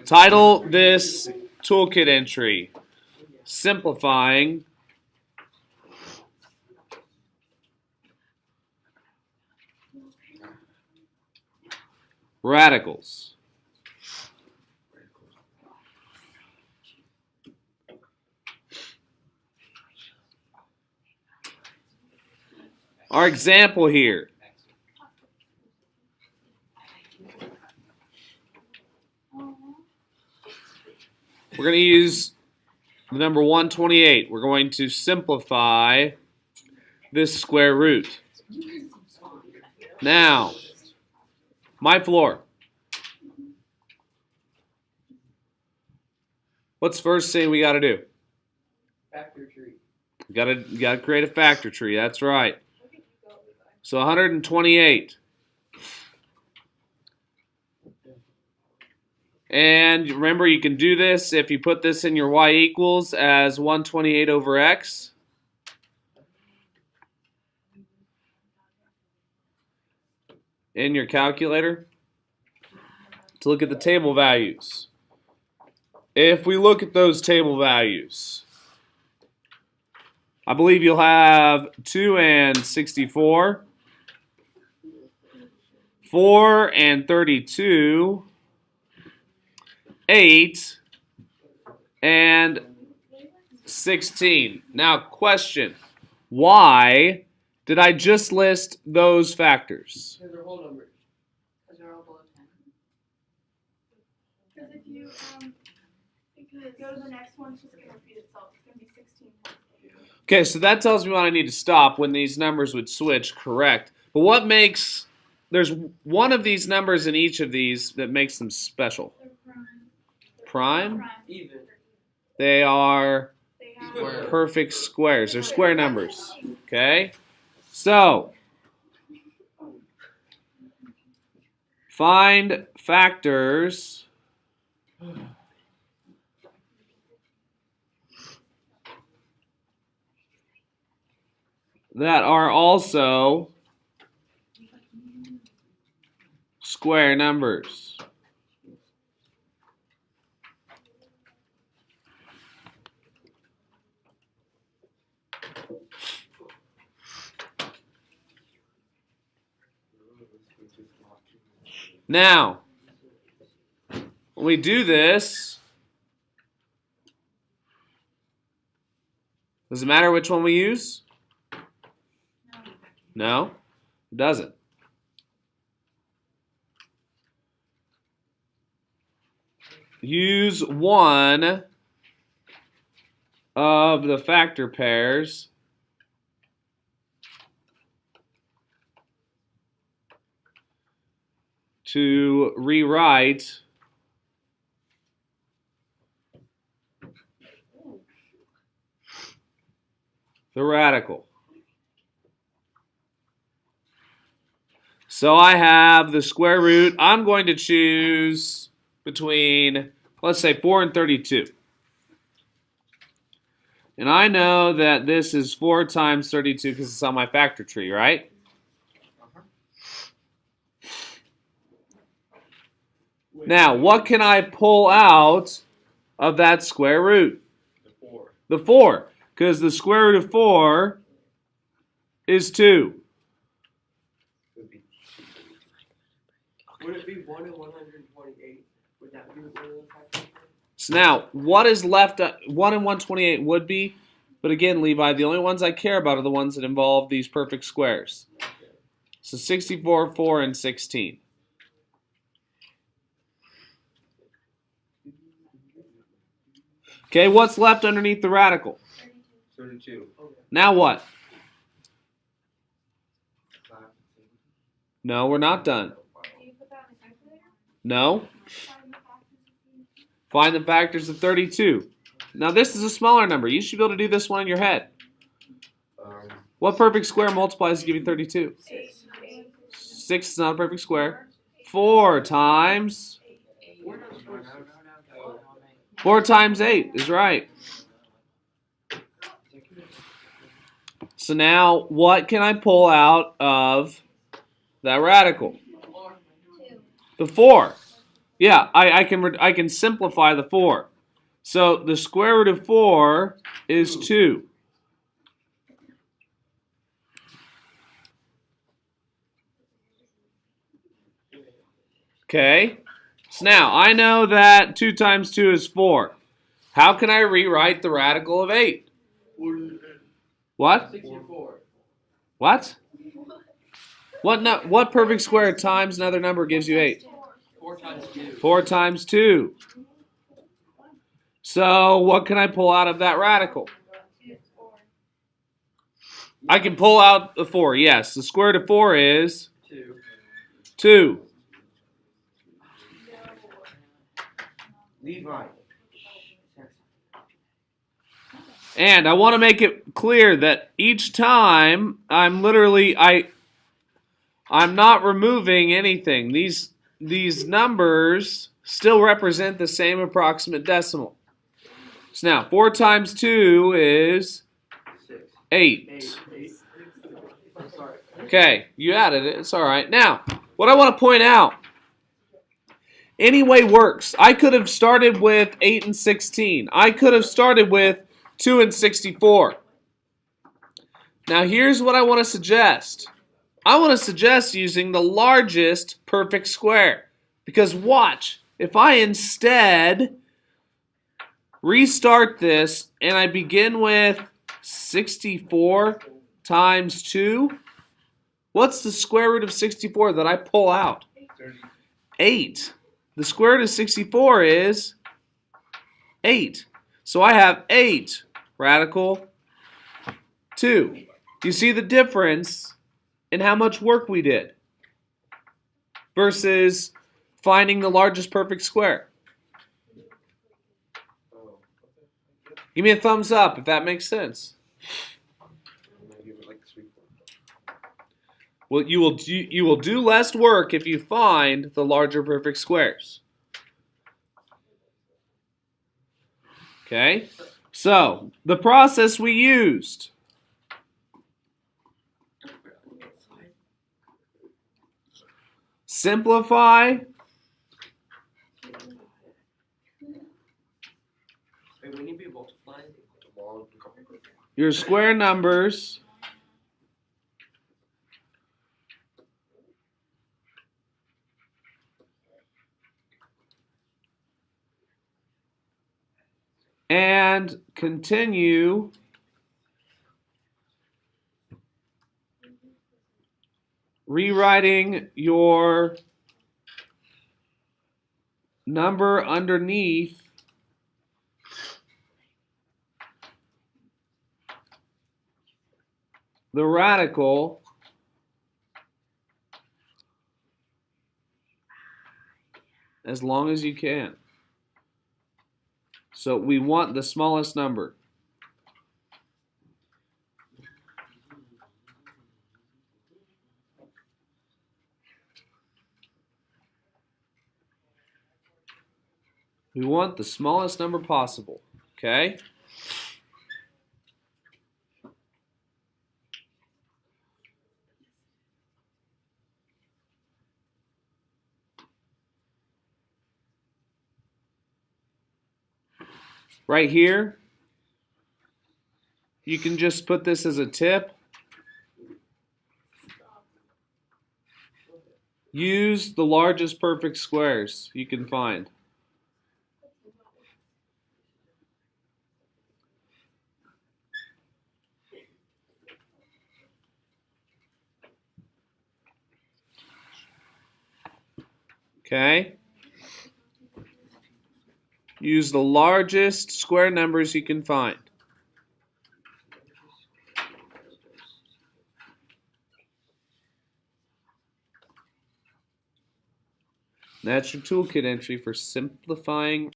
Title this toolkit entry, Simplifying Radicals. Our example here. We're going to use the number 128. We're going to simplify this square root. Now, my floor. What's the first thing we got to do? Factor tree. You got to create a factor tree. That's right. So 128. And remember, you can do this if you put this in your y equals as 128 over x. In your calculator to look at the table values. If we look at those table values, I believe you'll have 2 and 64, 4 and 32, 8 and 16. Now, question, why did I just list those factors? Because they're whole numbers. Because they're all below 10. Because if you go to the next one, it's just going to repeat itself. It's going to be 16. Okay, so that tells me when I need to stop when these numbers would switch, correct. But what makes, there's one of these numbers in each of these that makes them special. They're Prime? prime. Even. They are They have Square. perfect squares. They're square numbers. Okay? So, find factors that are also square numbers. Now, when we do this, does it matter which one we use? No, it doesn't. Use one of the factor pairs to rewrite the radical. So I have the square root. I'm going to choose between, let's say, 4 and 32. And I know that this is 4 times 32 because it's on my factor tree, right? Now, what can I pull out of that square root? The 4. The 4, because the square root of 4 is 2. Would it be 1 and 128? Would that be one of the factors? So now, what is left? 1 and 128 would be, but again, Levi, the only ones I care about are the ones that involve these perfect squares. So 64, 4, and 16. Okay, what's left underneath the radical? 32. Now what? No, we're not done. Do you put that in the calculator? No. Find the factors of Find the factors of 32. Now this is a smaller number. You should be able to do this one in your head. What perfect square multiplies to give you 32? 6 is not a perfect square. 4 times 4 times 8 is right. So now what can I pull out of that radical? The 4. Yeah, I can simplify the 4. So the square root of 4 is 2. Okay. So now I know that 2 times 2 is 4. How can I rewrite the radical of 8? What? 64. What? What perfect square times another number gives you 8? 4 times 2. 4 times 2. So what can I pull out of that radical? I can pull out the 4, yes. The square root of 4 is 2. 2. Levi. And I want to make it clear that each time I'm not removing anything. These numbers still represent the same approximate decimal. So now 4 times 2 is 6. 8. 8. I'm sorry. Okay, you added it. It's all right. Now, what I want to point out, any way works. I could have started with 8 and 16. I could have started with 2 and 64. Now, here's what I want to suggest. I want to suggest using the largest perfect square. Because watch, if I instead restart this and I begin with 64 times 2, what's the square root of 64 that I pull out? 8. The square root of 64 is 8. So I have 8 radical 2. You see the difference in how much work we did versus finding the largest perfect square. Give me a thumbs up if that makes sense. Well, you will do less work if you find the larger perfect squares. Okay? So, the process we used. Simplify. Wait, we need to be multiplying. Your square numbers. And continue rewriting your number underneath the radical as long as you can. So we want the smallest number. We want the smallest number possible, okay? Right here, you can just put this as a tip. Use the largest perfect squares you can find. Okay? Use the largest square numbers you can find. That's your toolkit entry for simplifying